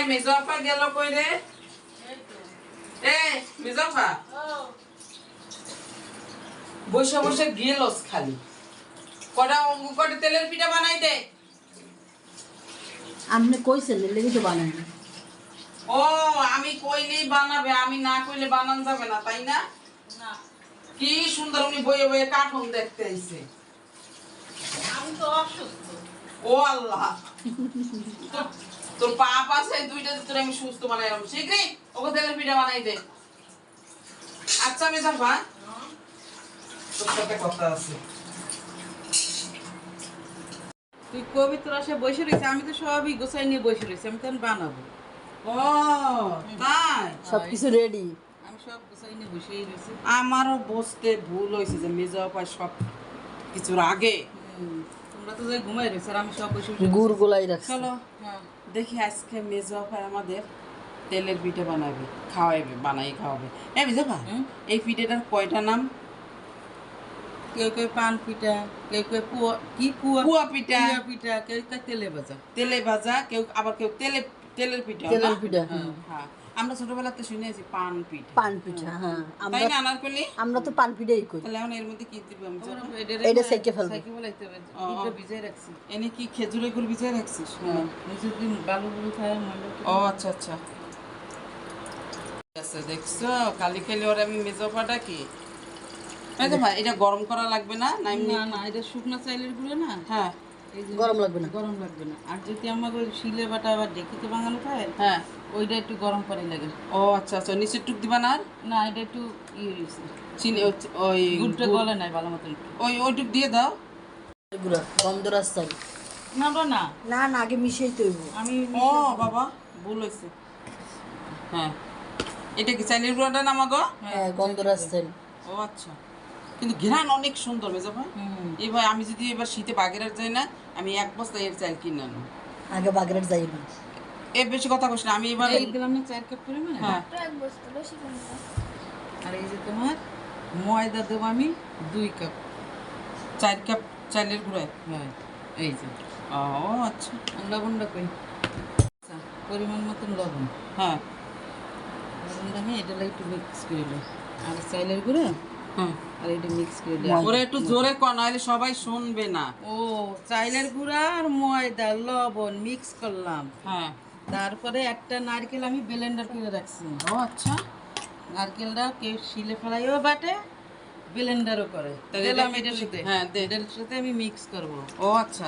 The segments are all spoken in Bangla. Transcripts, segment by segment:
মেজপা গেল কই রে? মেজপা বসে বসে গেলস খালি। কটা তেলের পিঠা বানাই দে। আপনি কইছেন লেগে তো বানাই না। ও আমি কইলেই বানাবে, আমি না কইলে বানান যাবে না, তাই না? কি সুন্দর উনি বইয়ে বইয়ে কার্টুন দেখতে আইছে। আমি তো অসুস্থ। ও আল্লাহ, তোর পাপ আছে দুইটা, তোর আমি সুস্থ বানাইলাম। শীঘ্রই ওকে তেলের পিঠা বানাই দে। আচ্ছা মেজপা, তোর সাথে কথা আছে। তুই কবি তোর আসে বসে রয়েছে, আমি তো সবই গোছাই নিয়ে বসে রয়েছি, আমি তখন বানাবো। ও তাই, সবকিছু রেডি। আমি সব গোছাই নিয়ে বসেই রয়েছি। আমারও বসতে ভুল হয়েছে যে মেজপা সব কিছুর আগে। তোমরা তো যাই ঘুমাই রয়েছে আর আমি সব বসে বসে গুড় গোলাই রাখছি। চলো হ্যাঁ। দেখি আজকে মেজপা আমাদের তেলের পিঠে বানাবে, খাওয়াবে, বানাই খাওয়াবে। মেজপা, এই পিঠেটার কয়টা নাম? কেউ কেউ পান পিঠা, কেউ কেউ পুয়া পুয়া পিঠা, পিঠা, কেউ কেউ তেলে ভাজা। তেলে ভাজা, কেউ তেলের পিঠা। তেলের পিঠা, হ্যাঁ, আমরা ছোটবেলাতে শুনেছি পান পিঠা। পান পিঠা, হ্যাঁ। তাই না আনারকলি? আমরা তো পান পিঠাই করি। তাহলে এখন এর মধ্যে কি দিব আমি? এটা সেকে ফেলবো। সাইকেল বলাইতে হবে, দুধটা ভিজাই রাখছি। এনে কি খেজুরের গুড় ভিজিয়ে রাখছিস? হ্যাঁ, নিজের দিন বালু বুলু খায় ময়লা। ও আচ্ছা আচ্ছা, ঠিক আছে। দেখছো কালি খালি ওর আমি মেজপাটা কি ভাই, এটা গরম করা লাগবে না? না এমনি? না না, এটা শুকনা চাইলের গুঁড়ো না। হ্যাঁ, এই যে গরম লাগবে না। গরম লাগবে না। আর যদি আমাকে ওই শিলে বাটা আবার ডেকিতে বাঙানো খায়, হ্যাঁ। ওইটা একটু গরম করে লাগে। ও আচ্ছা আচ্ছা, নিচের টুক দিবা না? আর না, এটা একটু ইয়ে হয়েছে, চিনি ওই গুড়টা গলে নাই ভালো মতন। ওইটুক দিয়ে দাও। গুড়া গন্ধরাজ চাই। না না না, না না, আগে মিশাই তৈব। আমি ও বাবা, ভুল হয়েছে। হ্যাঁ, এটা কি চাইলের গুঁড়োটা না আমাগো? হ্যাঁ, গন্ধরাজ চাই। ও আচ্ছা, কিন্তু ঘ্রাণ অনেক সুন্দর মেজপা। এই ভাই, আমি যদি এবার শীতে বাগেরহাট যাই না, আমি এক বস্তা এর চাল কিনে আনো। আগে বাগেরহাট যাই না। এ বেশি কথা কইস না, আমি এবার এই দিলাম না 4 কাপ করে, মানে। হ্যাঁ আর এই যে তোমার ময়দা দেবো আমি 2 কাপ। 4 কাপ চালের গুঁড়ো। হ্যাঁ, এই যে ও আচ্ছা, লবণটা কই, আচ্ছা, পরিমাণ মতন লবণ। হ্যাঁ লবণটা আমি এটা একটু মিক্স করে নিই। আর চাইলের গুঁড়ো হ্যাঁ। আর এটা মিক্স করে দিই। ওরা একটু জোরে কর, নাহলে সবাই শুনবে না। ও, চাইলের গুঁড়া আর ময়দা লবণ মিক্স করলাম। হ্যাঁ। তারপরে একটা নারকেল আমি ব্লেন্ডার করে রাখছি। ও আচ্ছা, নারকেলটা কেউ শিলে ফেলাইও বাটে, ব্লেন্ডারও করে। তাহলে দিলাম এটা এটার কি- সাথে, হ্যাঁ, দে। এটার সাথে আমি মিক্স করব। ও আচ্ছা।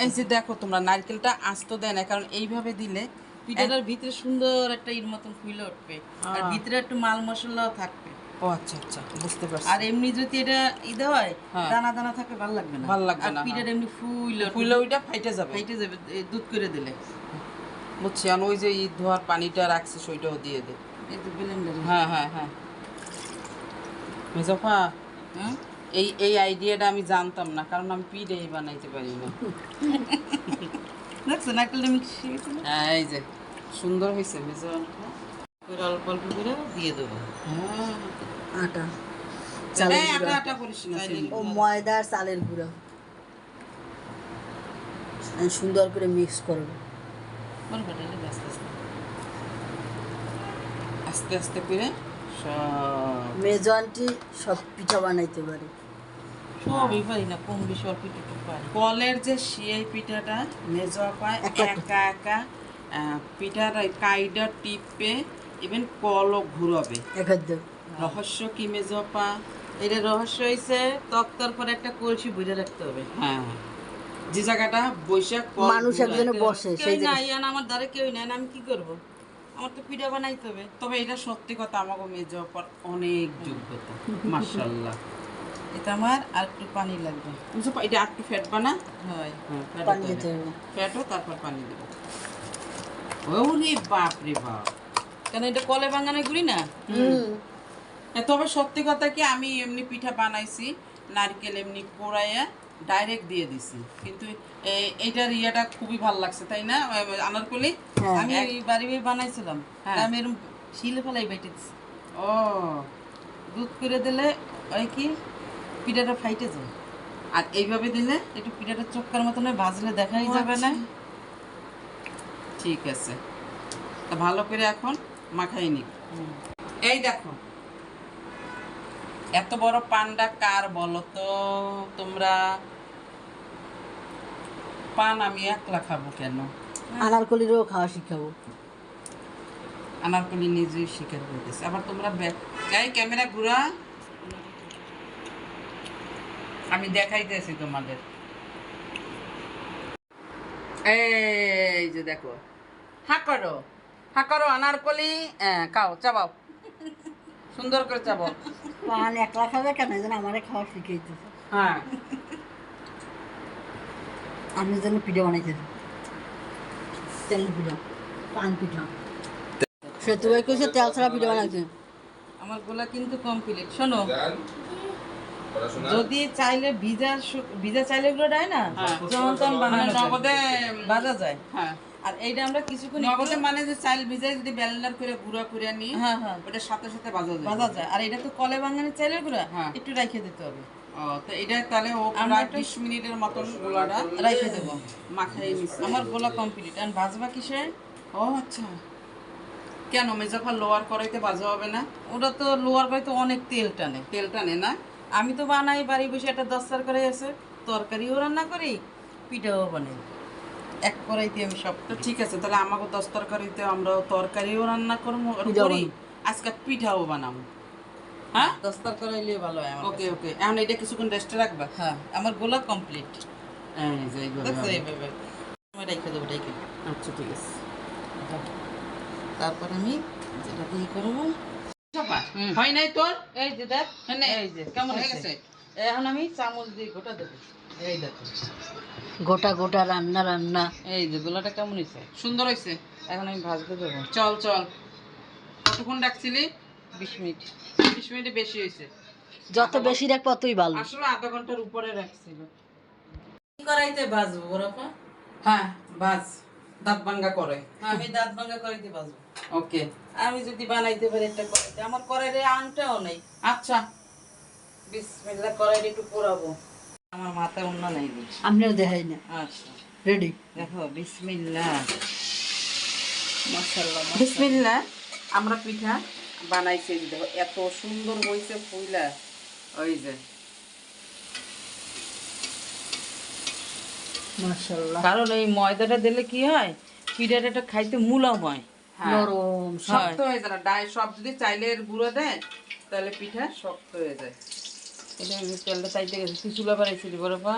এই যে দেখো, তোমরা নারকেলটা আস্ত দেয় না, কারণ এইভাবে দিলে পিঠাটার ভিতরে সুন্দর একটা ইর মতন ফুলে উঠবে, আর ভিতরে একটু মাল মশলাও থাকবে। ও আচ্ছা আচ্ছা, বুঝতে পারছি। আর এমনি যদি এটা ইদে হয়, হ্যাঁ। দানা দানা থাকবে, ভালো লাগবে না। ভাল লাগবে আর না, পিঠাটা এমনি ফুলে ফুলে ওইটা ফাইটে যাবে। ফাইটে যাবে দুধ করে দিলে। বুঝছি, আর ওই যে ধোয়ার পানিটা রাখছিস ওইটাও দিয়ে দে। এই তো ব্লেন্ডারে। হ্যাঁ হ্যাঁ হ্যাঁ। মেজপা, হ্যাঁ, এই আইডিয়াটা আমি জানতাম না, কারণ আমি পিঠেই বানাইতে পারি না। দেখছো নারকেলটা মিক্স হয়ে গেছে না? হ্যাঁ, এই যে সুন্দর হয়েছে মেজপা। করে অল্প অল্প করে দিয়ে দেবো। হ্যাঁ, আটা, এই চালের আটা গুঁড়া আটা করিস না। ও ময়দা আর চালের গুঁড়া সুন্দর করে মিক্স করবো। কোন কাটালে ব্যস্ত আছে? আস্তে আস্তে করে সব। মেজো আন্টি সব পিঠা বানাইতে পারে। সবই পারি না, কম বেশি অল্প একটু পারি। কলের যে সেই পিঠাটা মেজপা একা একা পিঠার কাইডা টিপে ইভেন কলও ঘুরাবে। একাদ্য রহস্য কি মেজপা? এটা রহস্য হয়েছে, তক্তার পরে একটা কলসি ভরে রাখতে হবে। হ্যাঁ, যে জায়গাটা বৈশাখ মানুষ একজনে বসে কেউ সেই নাই, জায়গায়। আর আমার দ্বারা কেউ নাই, আমি কি করব? আমার তো পিঠা বানাইতে হবে। তবে এটা সত্যি কথা, আমাকে মেজপার অনেক যোগ্যতা, মাশাআল্লাহ। এটা আমার আর একটু পানি লাগবে। মেজপা, এটা একটু ফ্যাট বানা। হয়, হ্যাঁ, পানি দিতে হবে। ফ্যাটও তারপর পানি দেবো। ওরে বাপ রে বাপ। কেন এটা কলে বাঙানো গুলি না? তবে সত্যি কথা কি, আমি এমনি পিঠা বানাইছি, নারকেল এমনি পোড়াইয়া ডাইরেক্ট দিয়ে দিছি, কিন্তু এইটার ইয়েটা খুবই ভালো লাগছে, তাই না আনারকলি? আমি এই বাড়ি বানাইছিলাম, হ্যাঁ। আমি এরকম শিলে ফেলাই বেটে দিছি। ও, দুধ করে দিলে ওই কি পিঠাটা ফাইটে যায়। আর এইভাবে দিলে একটু পিঠাটা চক্কার মতন হয়, ভাজলে দেখাই যাবে না। ঠিক আছে, তা ভালো করে এখন মাখাই নি। এই দেখো, এত বড় পান্ডা কার বলো তো তোমরা? পান আমি একলা খাবো কেন? আনারকলিরও খাওয়া শিখাবো। আনারকলি নিজেই স্বীকার করতেছে, আবার তোমরা এই ক্যামেরা ঘুরা, আমি দেখাইতেছি তোমাদের। এই যে দেখো, হা করো আনারকলি, খাও, চাবাও, সুন্দর করে চাবাও। পান একলা খাবে কেন, যেন আমারে খাওয়া শিখাইতেছে। হ্যাঁ, আমি যেন পিঠা বানাইতেছি, তেল পিঠা, পান পিঠা। সেতু ভাই কইছে তেল ছাড়া পিঠা বানাইছে। আমার গোলা কিন্তু কমপ্লিট। শোনো, যদি চাইলে ভিজা চাইলে গুলো দেয় না, হ্যাঁ। যেমন তেমন মানে বানানো যায়, নগদে ভাজা যায়। হ্যাঁ, আর এইটা আমরা কিছুক্ষণ নগদে মানে যে চাল ভিজাই যদি ব্লেন্ডার করে গুঁড়া করে নিই, হ্যাঁ হ্যাঁ ওটার সাথে সাথে ভাজা যায়। ভাজা যায়। আর এটা তো কলে বাঙালি চাইলের গুঁড়া, হ্যাঁ। একটু রাইখে দিতে হবে। ও, তো এটা তাহলে ও আমরা প্রায় একটা 20 মিনিটের মতন গোলাটা রাইখে দেবো। মাখাই নিছি। আমার গোলা কমপ্লিট। আর ভাজবা কিসে? ও আচ্ছা, কেন মেজাফা লোয়ার করাইতে ভাজা হবে না? ওটা তো লোয়ার করে তো অনেক তেল টানে। তেল টানে না? আমি তো বানাই বাড়ি বসে, একটা দস্তার করে আছে, তরকারিও রান্না করি, পিঠাও বানাই, এক কড়াইতে আমি সব তো ঠিক আছে, তাহলে আমাকে 10 তরকারিতে আমরা তরকারিও রান্না করবো, পিঠাও করি, বানাবো। আজকে পিঠাও বানাবো। হ্যাঁ, দস্তার করাইলে ভালো হয় আমার ওকে কাছে। ওকে, এখন এটা কিছুক্ষণ রেস্টে রাখবা। হ্যাঁ, আমার গোলা কমপ্লিট। এই যে এইভাবে দেখছো হবে। এইভাবে আমি রেখে দেবো, রেখে। আচ্ছা ঠিক আছে। তারপর আমি যেটা দিয়ে করবো, চাপা, হুম। হয় নাই তোর? এই যে দেখ, হ্যাঁ, এই যে কেমন হয়ে হয়ে গেছে। গেছে? এখন আমি চামচ দিয়ে গোটা দেবো। এই দেখো, গোটা গোটা রান্না রান্না। এই যে গোলাটা কেমন হয়েছে। সুন্দর হয়েছে। এখন আমি ভাজতে দেবো চল চল, কতক্ষণ ডাকছিলি? 20 মিনিট। 20 মিনিটে বেশি হয়েছে। যত বেশি রাখ ততই ভালো। আসলে আধা ঘন্টার উপরে রাখছিল। কড়াইতে ভাজবো বড়পা। হ্যাঁ, বাস দাঁত ভাঙ্গা করে। আমি দাঁত ভাঙা কড়াইতে ভাজবো। ওকে, আমি যদি বানাইতে পারি একটা কড়াইতে, আমার কড়াইতে আংটাও নেই। আচ্ছা। বিসমিল্লাহ, কড়াইটা একটু পোড়াবো। আমার মাথায় অন্য নেই। আমিও দেখাই না। আচ্ছা রেডি। দেখো, বিসমিল্লাহ, মাশাআল্লাহ। বিসমিল্লাহ, আমরা পিঠা বানাইছি, দেখো এত সুন্দর হয়েছে ফুইলা। ওই যে মাশাআল্লাহ। কারণ এই ময়দাটা দিলে কি হয়, পিঠাটা একটা খাইতে মুলাম হয়। হ্যাঁ, নরম। শক্ত হয়ে যায় না। ডাই সব যদি চাইলের গুঁড়ো দেয় তাহলে পিঠা শক্ত হয়ে যায়। এটা আমি তেলটা চাইতে গেছি, তুই চুলা বাড়াইছিলি বড়পা।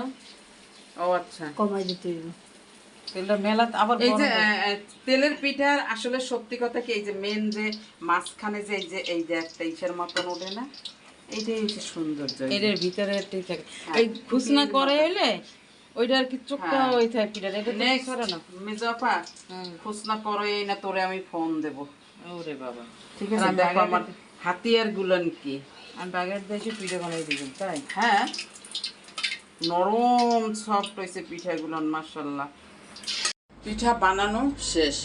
ও আচ্ছা, কমাই দিতে হইব। তেলটা মেলা আবার এই যে গরম করে- তেলের পিঠার আসলে সত্যি কথা কি, এই যে মেন যে মাঝখানে যে এই যে একটা ইসের মতন ওঠে না, এইটাই হচ্ছে সৌন্দর্য। এটার ভিতরে ঠিক থাকে। হ্যাঁ, এই খুসনা করে হইলে ওইটা আর কি চোখটা হ্যাঁ। ওই থাকে পিঠাটা, এটা তো নেক্সট করে না। মেজাফা হুম। খুচনা করো, এই না তোরে আমি ফোন দেব। ওরে বাবা, ঠিক আর আছে, আমি দেখো বাগের আমার হাতিয়ার গুলান কি। আমি বাগের দেশে পিঠা বানাই দিলাম, তাই হ্যাঁ, নরম সফট হয়েছে পিঠাগুলান, মাশাআল্লাহ। পিঠা বানানো শেষ।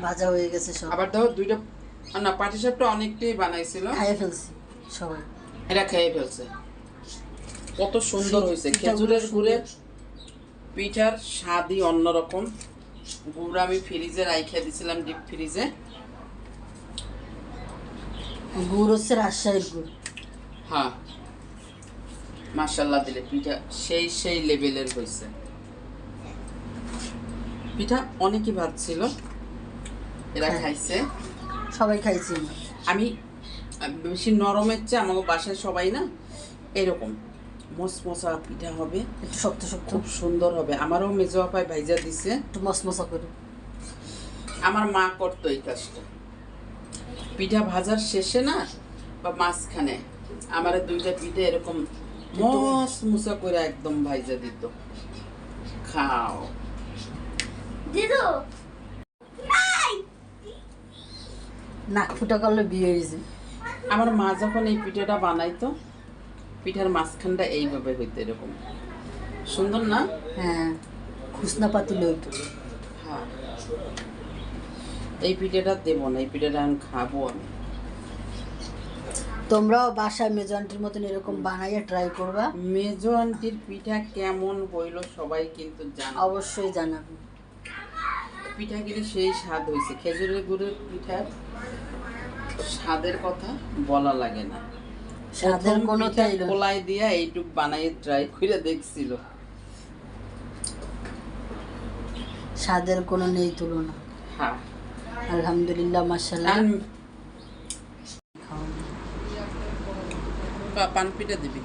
ভাজা হয়ে গেছে সব। আবার দেখো দুইটা, না পাটিসাপটা অনেকটাই বানাইছিল, খাইয়ে ফেলছি সবাই। এটা খেয়ে ফেলছে। কত সুন্দর হয়েছে, খেজুরের গুড়ের পিঠার স্বাদই অন্যরকম। গুড় আমি ফ্রিজে রাইখে দিছিলাম, ডিপ ফ্রিজে। গুড় হচ্ছে রাজশাহীর গুড়। হ্যাঁ, মাশাআল্লাহ দিলে পিঠা সেই লেভেলের হয়েছে। পিঠা অনেকই ভাবছিল, এরা খাইছে। সবাই খাইছি। আমি বেশি নরমের চেয়ে আমাকে বাসায় সবাই না এরকম মসমসা পিঠা হবে, একটু শক্ত শক্ত, খুব সুন্দর হবে। আমারও মেজো আপায় ভাইজা দিছে, একটু মশমশা করে। আমার মা করতো এই কাজটা। পিঠা ভাজার শেষে না বা মাঝখানে আমার দুইটা পিঠা এরকম মসমসা করে একদম ভাইজা দিত। খাও। নাক ফুটা করলে বিয়ে হয়েছে। আমার মা যখন এই পিঠাটা বানাইতো, পিঠার মাঝখানটা এইভাবে হইতো, এরকম সুন্দর না? হ্যাঁ, খুসনা পাতিল হইতো। হ্যাঁ, এই পিঠাটা দেবো না, এই পিঠাটা আমি খাবো আমি। তোমরাও বাসায় মেজো আন্টির মতন এরকম বানাইয়া ট্রাই করবা, মেজো আন্টির পিঠা কেমন হইলো সবাই কিন্তু জানো। অবশ্যই জানাবে। পিঠা কিনে সেই স্বাদ হয়েছে। খেজুরের গুড়ের পিঠার স্বাদের কথা বলা লাগে না। স্বাদের প্রথম কোনো পিঠা তেল নেই। খোলায় দিয়া এইটুক বানাই ট্রাই করে দেখছিল। স্বাদের কোনো নেই তুলনা। হ্যাঁ, আলহামদুলিল্লাহ, মাশাআল্লাহ। পান পিঠা দিবি।